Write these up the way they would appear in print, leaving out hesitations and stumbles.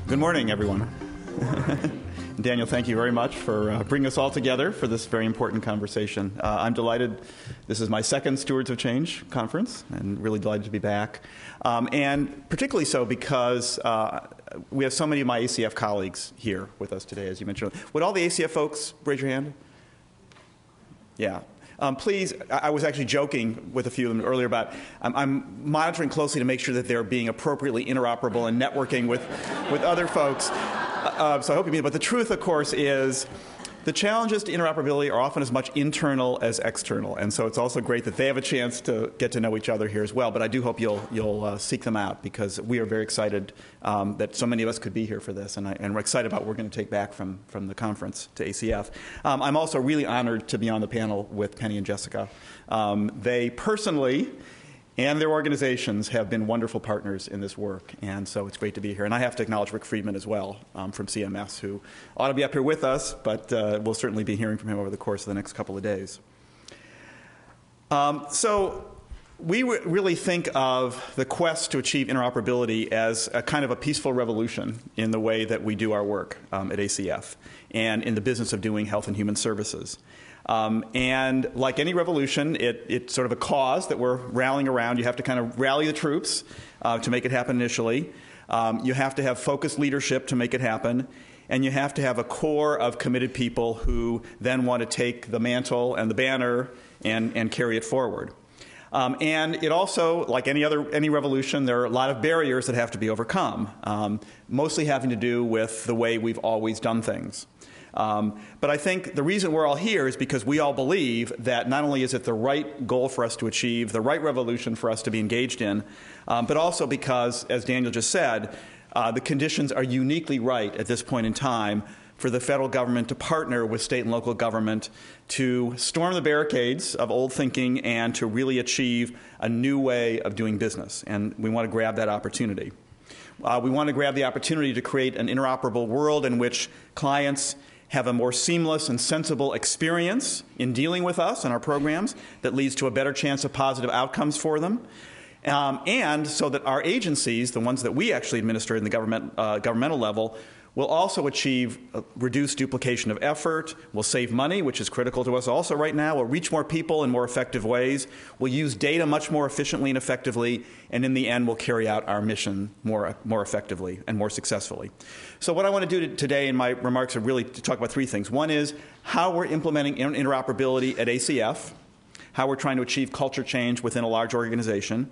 Good morning, everyone. Daniel, thank you very much for bringing us all together for this very important conversation. I'm delighted. This is my second Stewards of Change conference, and really delighted to be back. And particularly so because we have so many of my ACF colleagues here with us today, as you mentioned. Would all the ACF folks raise your hand? Yeah. Please, I was actually joking with a few of them earlier about I'm monitoring closely to make sure that they're being appropriately interoperable and networking with other folks. So I hope you mean it. But the truth, of course, is the challenges to interoperability are often as much internal as external. And so it's also great that they have a chance to get to know each other here as well. But I do hope you'll seek them out, because we are very excited that so many of us could be here for this. And we're excited about what we're going to take back from the conference to ACF. I'm also really honored to be on the panel with Penny and Jessica. They personally and their organizations have been wonderful partners in this work, and so it's great to be here. And I have to acknowledge Rick Friedman as well from CMS, who ought to be up here with us, but we'll certainly be hearing from him over the course of the next couple of days. So we really think of the quest to achieve interoperability as a kind of a peaceful revolution in the way that we do our work at ACF and in the business of doing health and human services. And like any revolution, it's sort of a cause that we're rallying around. You have to kind of rally the troops to make it happen initially. You have to have focused leadership to make it happen. And you have to have a core of committed people who then want to take the mantle and the banner and carry it forward. And it also, like any revolution, there are a lot of barriers that have to be overcome, mostly having to do with the way we've always done things. But I think the reason we're all here is because we all believe that not only is it the right goal for us to achieve, the right revolution for us to be engaged in, but also because, as Daniel just said, the conditions are uniquely right at this point in time for the federal government to partner with state and local government to storm the barricades of old thinking and to really achieve a new way of doing business. And we want to grab that opportunity. We want to grab the opportunity to create an interoperable world in which clients have a more seamless and sensible experience in dealing with us and our programs that leads to a better chance of positive outcomes for them. And so that our agencies, the ones that we actually administer in the governmental level, will also achieve reduced duplication of effort, will save money, which is critical to us also right now, will reach more people in more effective ways, will use data much more efficiently and effectively, and in the end will carry out our mission more effectively and more successfully. So what I want to do today in my remarks are really to talk about three things. One is how we're implementing interoperability at ACF, how we're trying to achieve culture change within a large organization.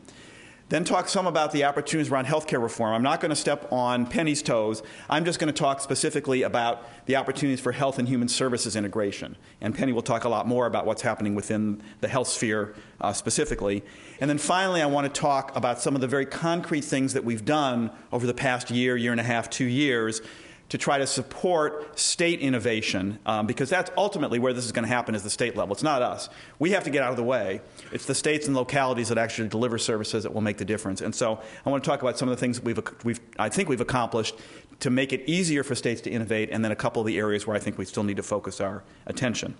Then talk some about the opportunities around healthcare reform. I'm not going to step on Penny's toes. I'm just going to talk specifically about the opportunities for health and human services integration. And Penny will talk a lot more about what's happening within the health sphere specifically. And then finally, I want to talk about some of the very concrete things that we've done over the past year and a half, 2 years, to try to support state innovation, because that's ultimately where this is going to happen is the state level. It's not us. We have to get out of the way. It's the states and localities that actually deliver services that will make the difference. And so I want to talk about some of the things that I think we've accomplished to make it easier for states to innovate, and then a couple of the areas where I think we still need to focus our attention.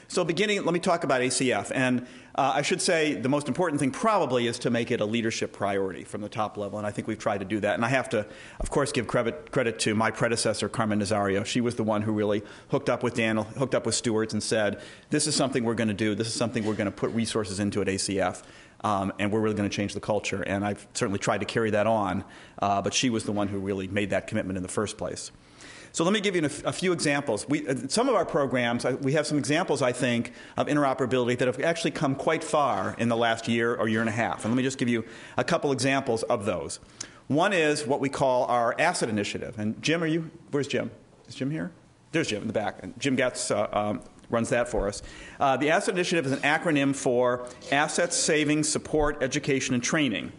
So beginning, let me talk about ACF. And I should say the most important thing probably is to make it a leadership priority from the top level, and I think we've tried to do that. And I have to, of course, give credit to my predecessor, Carmen Nazario. She was the one who really hooked up with Daniel, hooked up with Stewards, and said, this is something we're going to do. This is something we're going to put resources into at ACF, and we're really going to change the culture. And I've certainly tried to carry that on, but she was the one who really made that commitment in the first place. So let me give you a few examples. Some of our programs, we have some examples, I think, of interoperability that have actually come quite far in the last year or year and a half. And let me just give you a couple examples of those. One is what we call our asset initiative. And Jim, where's Jim? Is Jim here? There's Jim in the back. And Jim Getz runs that for us. The asset initiative is an acronym for Assets, Savings, Support, Education, and Training.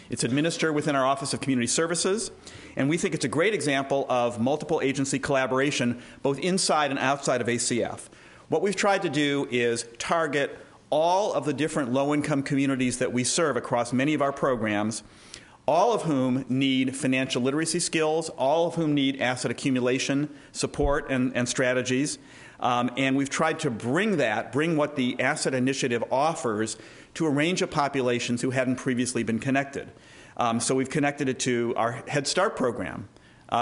It's administered within our Office of Community Services, and we think it's a great example of multiple agency collaboration, both inside and outside of ACF. What we've tried to do is target all of the different low-income communities that we serve across many of our programs, all of whom need financial literacy skills, all of whom need asset accumulation support and strategies. And we've tried to bring what the asset initiative offers to a range of populations who hadn't previously been connected. So we've connected it to our Head Start program,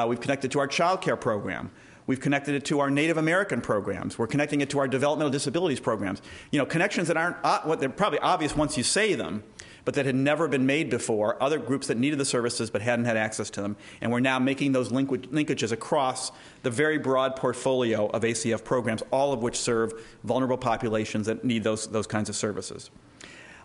We've connected to our child care program. We've connected it to our Native American programs. We're connecting it to our developmental disabilities programs. You know, connections that aren't they're probably obvious once you say them, but that had never been made before, other groups that needed the services but hadn't had access to them. And we're now making those linkages across the very broad portfolio of ACF programs, all of which serve vulnerable populations that need those kinds of services.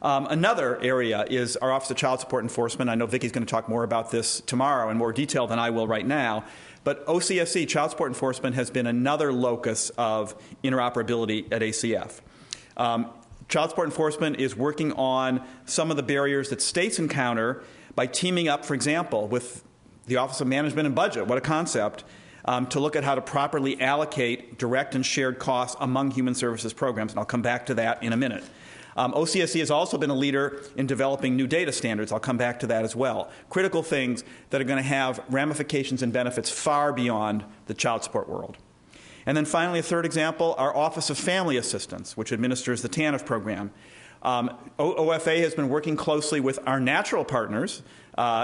Another area is our Office of Child Support Enforcement. I know Vicki's going to talk more about this tomorrow in more detail than I will right now. But OCSE, Child Support Enforcement, has been another locus of interoperability at ACF. Child Support Enforcement is working on some of the barriers that states encounter by teaming up, for example, with the Office of Management and Budget, what a concept, to look at how to properly allocate direct and shared costs among human services programs. And I'll come back to that in a minute. OCSE has also been a leader in developing new data standards. I'll come back to that as well. Critical things that are going to have ramifications and benefits far beyond the child support world. And then finally, a third example, our Office of Family Assistance, which administers the TANF program. OFA has been working closely with our natural partners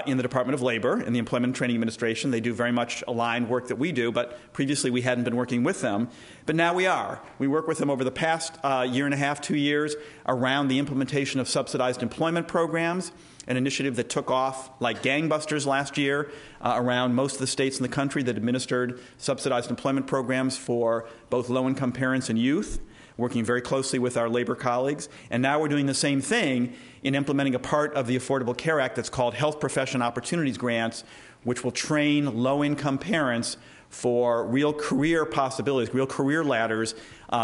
in the Department of Labor and the Employment and Training Administration. They do very much aligned work that we do, but previously we hadn't been working with them. But now we are. We work with them over the past year and a half, 2 years, around the implementation of subsidized employment programs, an initiative that took off like gangbusters last year around most of the states in the country that administered subsidized employment programs for both low-income parents and youth, working very closely with our labor colleagues. And now we're doing the same thing in implementing a part of the Affordable Care Act that's called Health Profession Opportunities Grants, which will train low-income parents for real career possibilities, real career ladders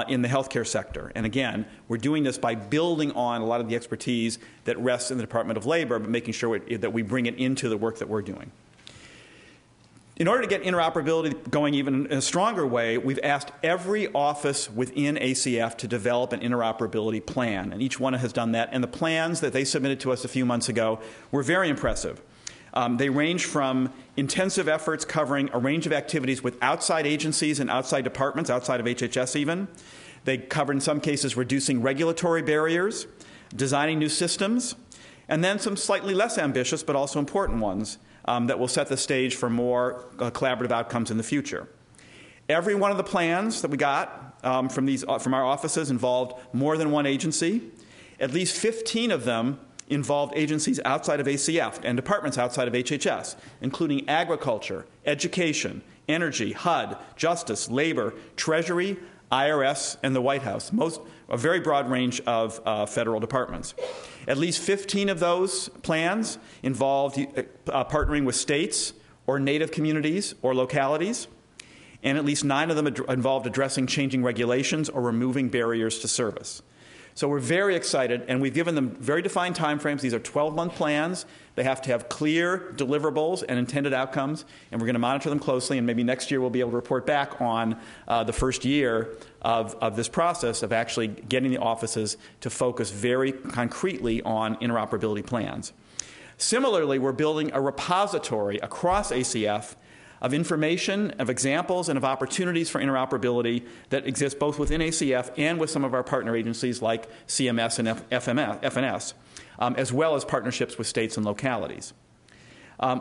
in the healthcare sector. And again, we're doing this by building on a lot of the expertise that rests in the Department of Labor, but making sure that we bring it into the work that we're doing. In order to get interoperability going even in a stronger way, we've asked every office within ACF to develop an interoperability plan, and each one has done that. And the plans that they submitted to us a few months ago were very impressive. They range from intensive efforts covering a range of activities with outside agencies and outside departments, outside of HHS even. They cover, in some cases, reducing regulatory barriers, designing new systems, and then some slightly less ambitious but also important ones that will set the stage for more collaborative outcomes in the future. Every one of the plans that we got from our offices involved more than one agency. At least 15 of them involved agencies outside of ACF and departments outside of HHS, including agriculture, education, energy, HUD, justice, labor, Treasury, IRS, and the White House, a very broad range of federal departments. At least 15 of those plans involved partnering with states or native communities or localities, and at least 9 of them involved addressing changing regulations or removing barriers to service. So we're very excited, and we've given them very defined timeframes. These are 12-month plans. They have to have clear deliverables and intended outcomes, and we're going to monitor them closely, and maybe next year we'll be able to report back on the first year of this process of actually getting the offices to focus very concretely on interoperability plans. Similarly, we're building a repository across ACF of information, of examples, and of opportunities for interoperability that exist both within ACF and with some of our partner agencies like CMS and FNS, as well as partnerships with states and localities.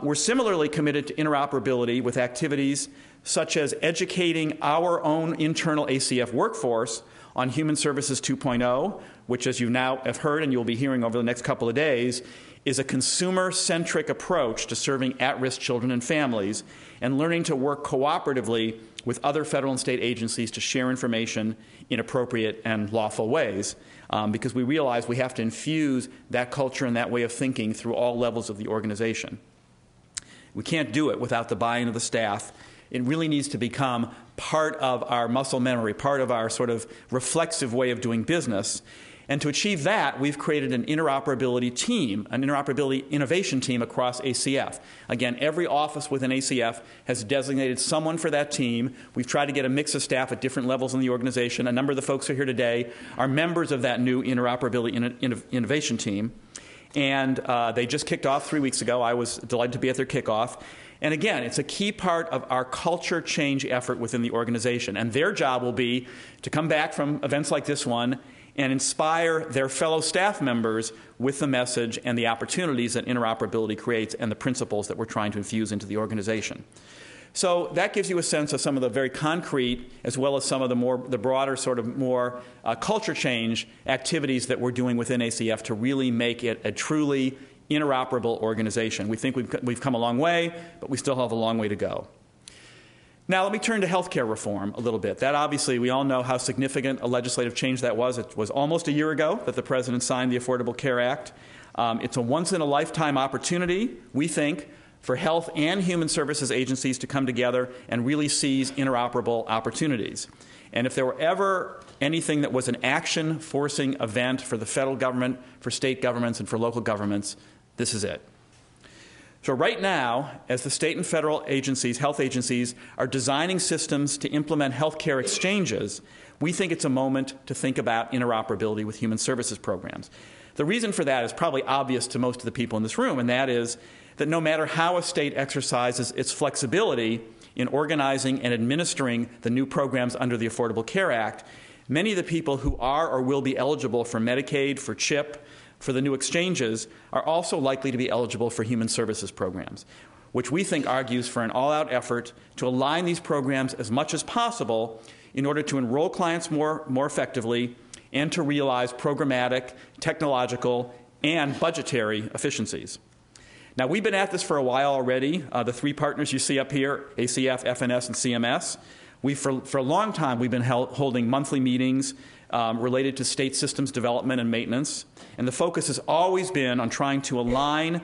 We're similarly committed to interoperability with activities such as educating our own internal ACF workforce on Human Services 2.0, which, as you now have heard and you'll be hearing over the next couple of days, is a consumer-centric approach to serving at-risk children and families, and learning to work cooperatively with other federal and state agencies to share information in appropriate and lawful ways, because we realize we have to infuse that culture and that way of thinking through all levels of the organization. We can't do it without the buy-in of the staff. It really needs to become part of our muscle memory, part of our sort of reflexive way of doing business. And to achieve that, we've created an interoperability team, an interoperability innovation team across ACF. Again, every office within ACF has designated someone for that team. We've tried to get a mix of staff at different levels in the organization. A number of the folks who are here today are members of that new interoperability innovation team. And they just kicked off 3 weeks ago. I was delighted to be at their kickoff. And again, it's a key part of our culture change effort within the organization. And their job will be to come back from events like this one and inspire their fellow staff members with the message and the opportunities that interoperability creates and the principles that we're trying to infuse into the organization. So that gives you a sense of some of the very concrete, as well as some of the broader sort of more culture change activities that we're doing within ACF to really make it a truly interoperable organization. We think we've come a long way, but we still have a long way to go. Now let me turn to healthcare reform a little bit. That obviously, we all know how significant a legislative change that was. It was almost a year ago that the President signed the Affordable Care Act. It's a once-in-a-lifetime opportunity, we think, for health and human services agencies to come together and really seize interoperable opportunities. And if there were ever anything that was an action-forcing event for the federal government, for state governments, and for local governments, this is it. So right now, as the state and federal agencies, health agencies, are designing systems to implement healthcare exchanges, we think it's a moment to think about interoperability with human services programs. The reason for that is probably obvious to most of the people in this room, and that is that no matter how a state exercises its flexibility in organizing and administering the new programs under the Affordable Care Act, many of the people who are or will be eligible for Medicaid, for CHIP, for the new exchanges are also likely to be eligible for human services programs, which we think argues for an all-out effort to align these programs as much as possible in order to enroll clients more effectively and to realize programmatic, technological, and budgetary efficiencies. Now, we've been at this for a while already. The three partners you see up here, ACF, FNS, and CMS, for a long time we've been holding monthly meetings related to state systems development and maintenance. And the focus has always been on trying to align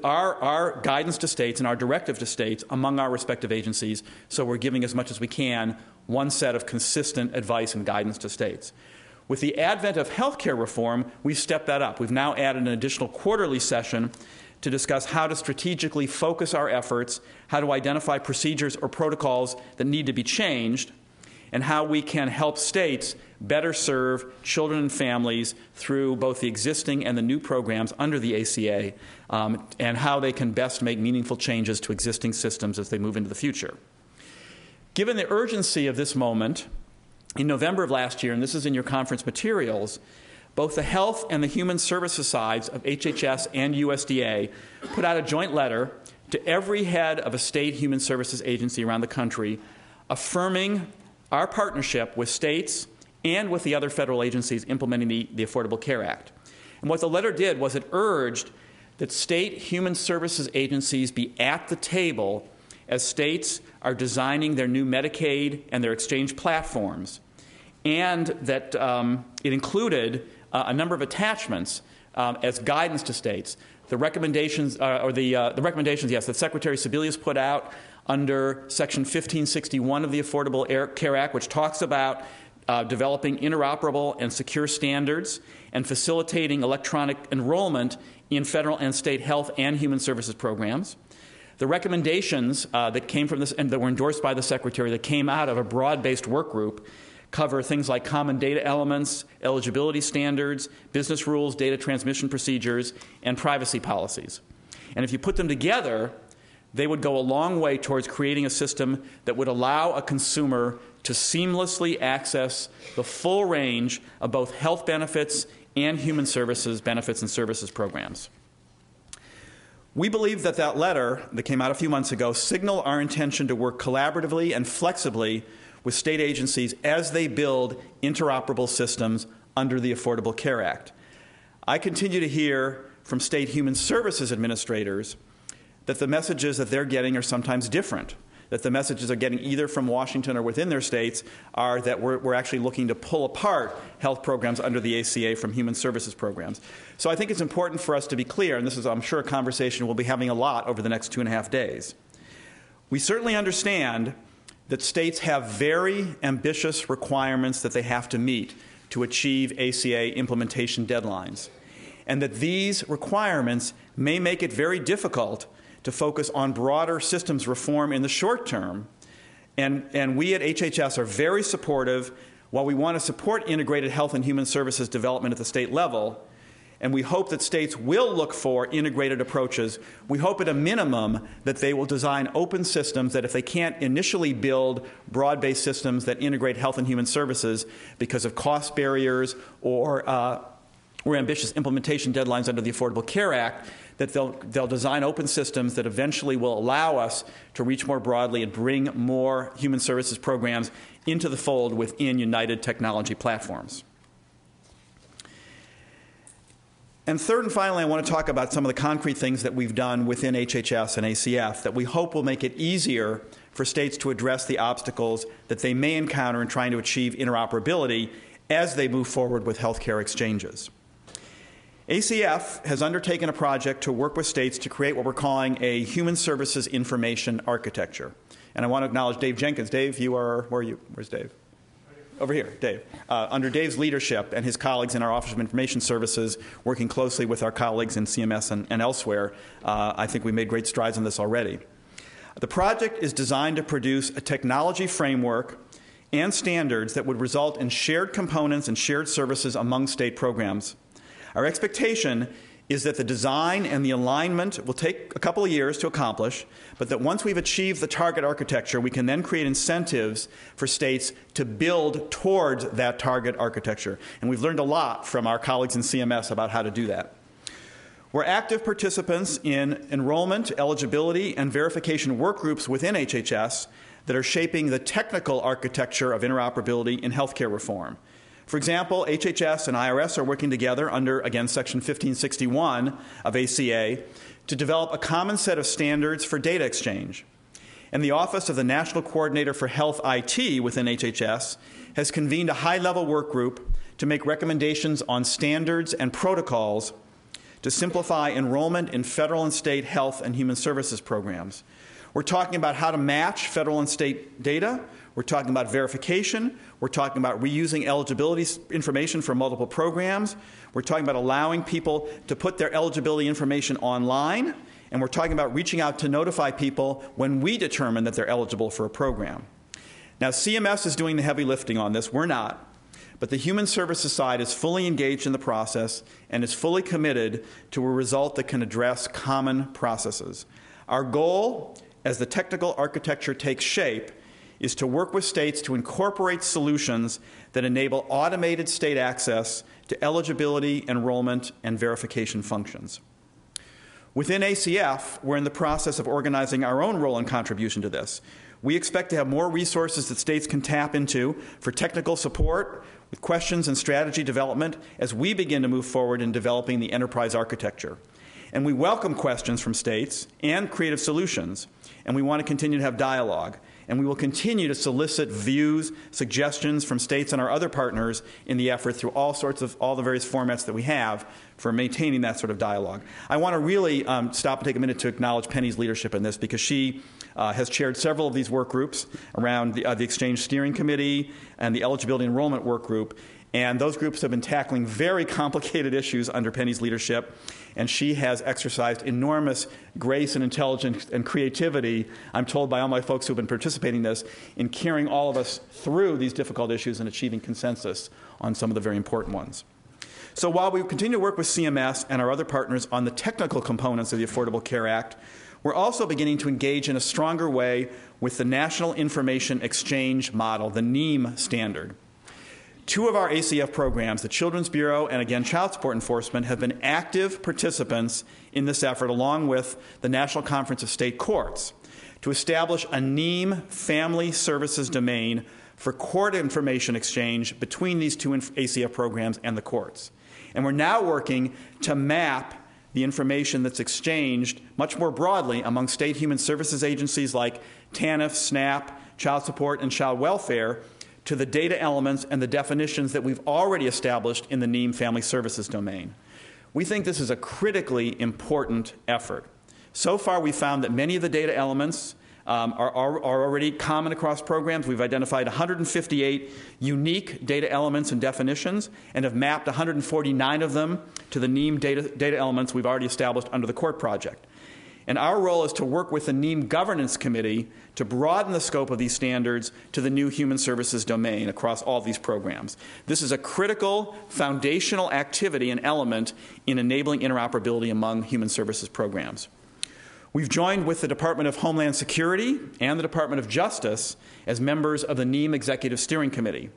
our guidance to states and our directive to states among our respective agencies, so we're giving as much as we can one set of consistent advice and guidance to states. With the advent of healthcare reform, we've stepped that up. We've now added an additional quarterly session to discuss how to strategically focus our efforts, how to identify procedures or protocols that need to be changed, and how we can help states better serve children and families through both the existing and the new programs under the ACA, and how they can best make meaningful changes to existing systems as they move into the future. Given the urgency of this moment, in November of last year, and this is in your conference materials, both the health and the human services sides of HHS and USDA put out a joint letter to every head of a state human services agency around the country affirming our partnership with states and with the other federal agencies implementing the Affordable Care Act. And what the letter did was it urged that state human services agencies be at the table as states are designing their new Medicaid and their exchange platforms, and that it included a number of attachments as guidance to states. The recommendations, that Secretary Sebelius put out under Section 1561 of the Affordable Care Act, which talks about developing interoperable and secure standards and facilitating electronic enrollment in federal and state health and human services programs. The recommendations that came from this and that were endorsed by the Secretary that came out of a broad-based work group cover things like common data elements, eligibility standards, business rules, data transmission procedures, and privacy policies. And if you put them together, they would go a long way towards creating a system that would allow a consumer to seamlessly access the full range of both health benefits and human services benefits and services programs. We believe that that letter that came out a few months ago signaled our intention to work collaboratively and flexibly with state agencies as they build interoperable systems under the Affordable Care Act. I continue to hear from state human services administrators that the messages that they're getting are sometimes different, that the messages they're getting either from Washington or within their states are that we're actually looking to pull apart health programs under the ACA from human services programs. So I think it's important for us to be clear, and this is, I'm sure, a conversation we'll be having a lot over the next 2.5 days. We certainly understand that states have very ambitious requirements that they have to meet to achieve ACA implementation deadlines, and that these requirements may make it very difficult to focus on broader systems reform in the short term. And we at HHS are very supportive. While we want to support integrated health and human services development at the state level, and we hope that states will look for integrated approaches, we hope at a minimum that they will design open systems that if they can't initially build broad-based systems that integrate health and human services because of cost barriers or or ambitious implementation deadlines under the Affordable Care Act, that they'll design open systems that eventually will allow us to reach more broadly and bring more human services programs into the fold within united technology platforms. And third and finally, I want to talk about some of the concrete things that we've done within HHS and ACF that we hope will make it easier for states to address the obstacles that they may encounter in trying to achieve interoperability as they move forward with healthcare exchanges. ACF has undertaken a project to work with states to create what we're calling a human services information architecture. And I want to acknowledge Dave Jenkins. Dave, you are, where are you? Where's Dave? Over here, Dave. Under Dave's leadership and his colleagues in our Office of Information Services, working closely with our colleagues in CMS and elsewhere, I think we made great strides on this already. The project is designed to produce a technology framework and standards that would result in shared components and shared services among state programs. Our expectation is that the design and the alignment will take a couple of years to accomplish, but that once we've achieved the target architecture, we can then create incentives for states to build towards that target architecture. And we've learned a lot from our colleagues in CMS about how to do that. We're active participants in enrollment, eligibility, and verification work groups within HHS that are shaping the technical architecture of interoperability in healthcare reform. For example, HHS and IRS are working together under, again, Section 1561 of ACA to develop a common set of standards for data exchange. And the Office of the National Coordinator for Health IT within HHS has convened a high-level work group to make recommendations on standards and protocols to simplify enrollment in federal and state health and human services programs. We're talking about how to match federal and state data. We're talking about verification. We're talking about reusing eligibility information for multiple programs. We're talking about allowing people to put their eligibility information online. And we're talking about reaching out to notify people when we determine that they're eligible for a program. Now, CMS is doing the heavy lifting on this. We're not. But the human services side is fully engaged in the process and is fully committed to a result that can address common processes. Our goal, as the technical architecture takes shape, is to work with states to incorporate solutions that enable automated state access to eligibility, enrollment, and verification functions. Within ACF, we're in the process of organizing our own role and contribution to this. We expect to have more resources that states can tap into for technical support, with questions and strategy development as we begin to move forward in developing the enterprise architecture. And we welcome questions from states and creative solutions, and we want to continue to have dialogue. And we will continue to solicit views, suggestions from states and our other partners in the effort through all the various formats that we have for maintaining that sort of dialogue. I want to really stop and take a minute to acknowledge Penny's leadership in this, because she has chaired several of these work groups around the Exchange Steering Committee and the Eligibility Enrollment Work Group. And those groups have been tackling very complicated issues under Penny's leadership. And she has exercised enormous grace and intelligence and creativity, I'm told by all my folks who have been participating in this, in carrying all of us through these difficult issues and achieving consensus on some of the very important ones. So while we continue to work with CMS and our other partners on the technical components of the Affordable Care Act, we're also beginning to engage in a stronger way with the National Information Exchange Model, the NIEM standard. Two of our ACF programs, the Children's Bureau and, again, Child Support Enforcement, have been active participants in this effort, along with the National Conference of State Courts, to establish a NIEM family services domain for court information exchange between these two ACF programs and the courts. And we're now working to map the information that's exchanged much more broadly among state human services agencies like TANF, SNAP, Child Support, and Child Welfare, to the data elements and the definitions that we've already established in the NIEM Family Services domain. We think this is a critically important effort. So far, we've found that many of the data elements are already common across programs. We've identified 158 unique data elements and definitions and have mapped 149 of them to the NIEM data elements we've already established under the court project. And our role is to work with the NIEM Governance Committee to broaden the scope of these standards to the new human services domain across all these programs. This is a critical, foundational activity and element in enabling interoperability among human services programs. We've joined with the Department of Homeland Security and the Department of Justice as members of the NIEM Executive Steering Committee.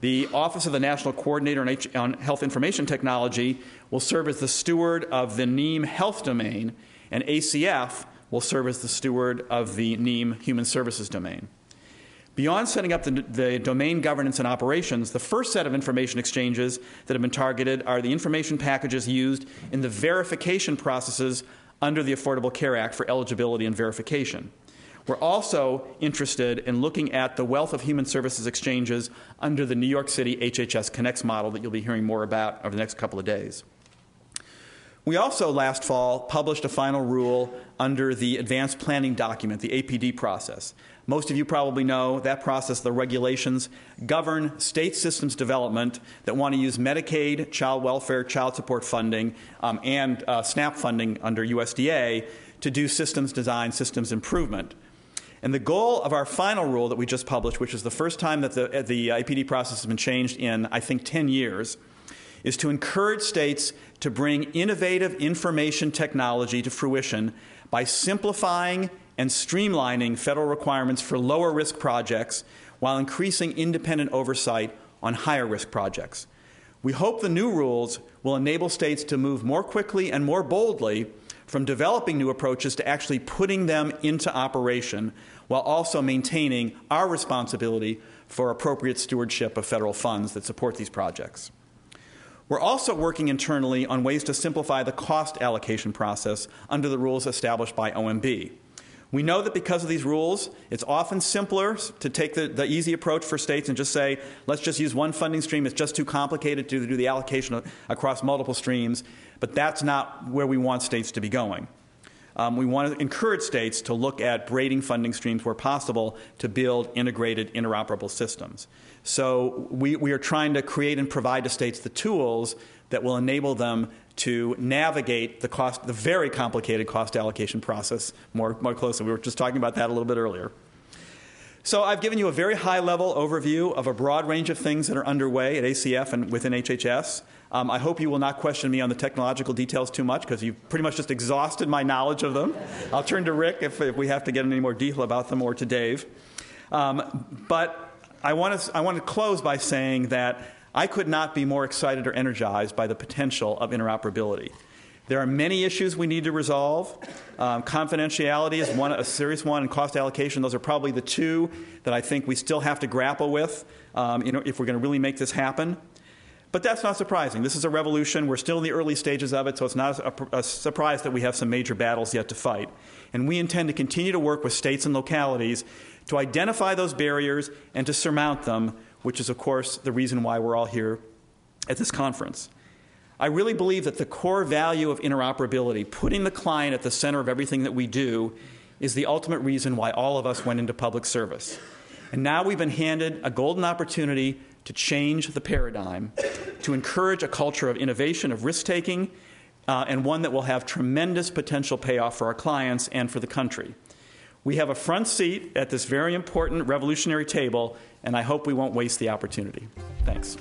The Office of the National Coordinator on Health Information Technology will serve as the steward of the NEAM Health domain, and ACF will serve as the steward of the NEAM Human Services domain. Beyond setting up the domain governance and operations, the first set of information exchanges that have been targeted are the information packages used in the verification processes under the Affordable Care Act for eligibility and verification. We're also interested in looking at the wealth of human services exchanges under the New York City HHS Connects model that you'll be hearing more about over the next couple of days. We also, last fall, published a final rule under the Advanced Planning Document, the APD process. Most of you probably know that process, the regulations, govern state systems development that want to use Medicaid, child welfare, child support funding, and SNAP funding under USDA to do systems design, systems improvement. And the goal of our final rule that we just published, which is the first time that the IPD process has been changed in, I think, 10 years, is to encourage states to bring innovative information technology to fruition by simplifying and streamlining federal requirements for lower-risk projects while increasing independent oversight on higher-risk projects. We hope the new rules will enable states to move more quickly and more boldly from developing new approaches to actually putting them into operation, while also maintaining our responsibility for appropriate stewardship of federal funds that support these projects. We're also working internally on ways to simplify the cost allocation process under the rules established by OMB. We know that because of these rules, it's often simpler to take the easy approach for states and just say, let's just use one funding stream. It's just too complicated to do the allocation across multiple streams. But that's not where we want states to be going. We want to encourage states to look at braiding funding streams where possible to build integrated, interoperable systems. So we are trying to create and provide to states the tools that will enable them to navigate the very complicated cost allocation process more closely. We were just talking about that a little bit earlier. So I've given you a very high-level overview of a broad range of things that are underway at ACF and within HHS. I hope you will not question me on the technological details too much, because you've pretty much just exhausted my knowledge of them. I'll turn to Rick if we have to get any more detail about them, or to Dave. But I want to close by saying that I could not be more excited or energized by the potential of interoperability. There are many issues we need to resolve. Confidentiality is a serious one, and cost allocation. Those are probably the two that I think we still have to grapple with if we're going to really make this happen. But that's not surprising. This is a revolution. We're still in the early stages of it, so it's not a surprise that we have some major battles yet to fight. And we intend to continue to work with states and localities to identify those barriers and to surmount them, which is, of course, the reason why we're all here at this conference. I really believe that the core value of interoperability, putting the client at the center of everything that we do, is the ultimate reason why all of us went into public service. And now we've been handed a golden opportunity to change the paradigm, to encourage a culture of innovation, of risk-taking, and one that will have tremendous potential payoff for our clients and for the country. We have a front seat at this very important revolutionary table, and I hope we won't waste the opportunity. Thanks.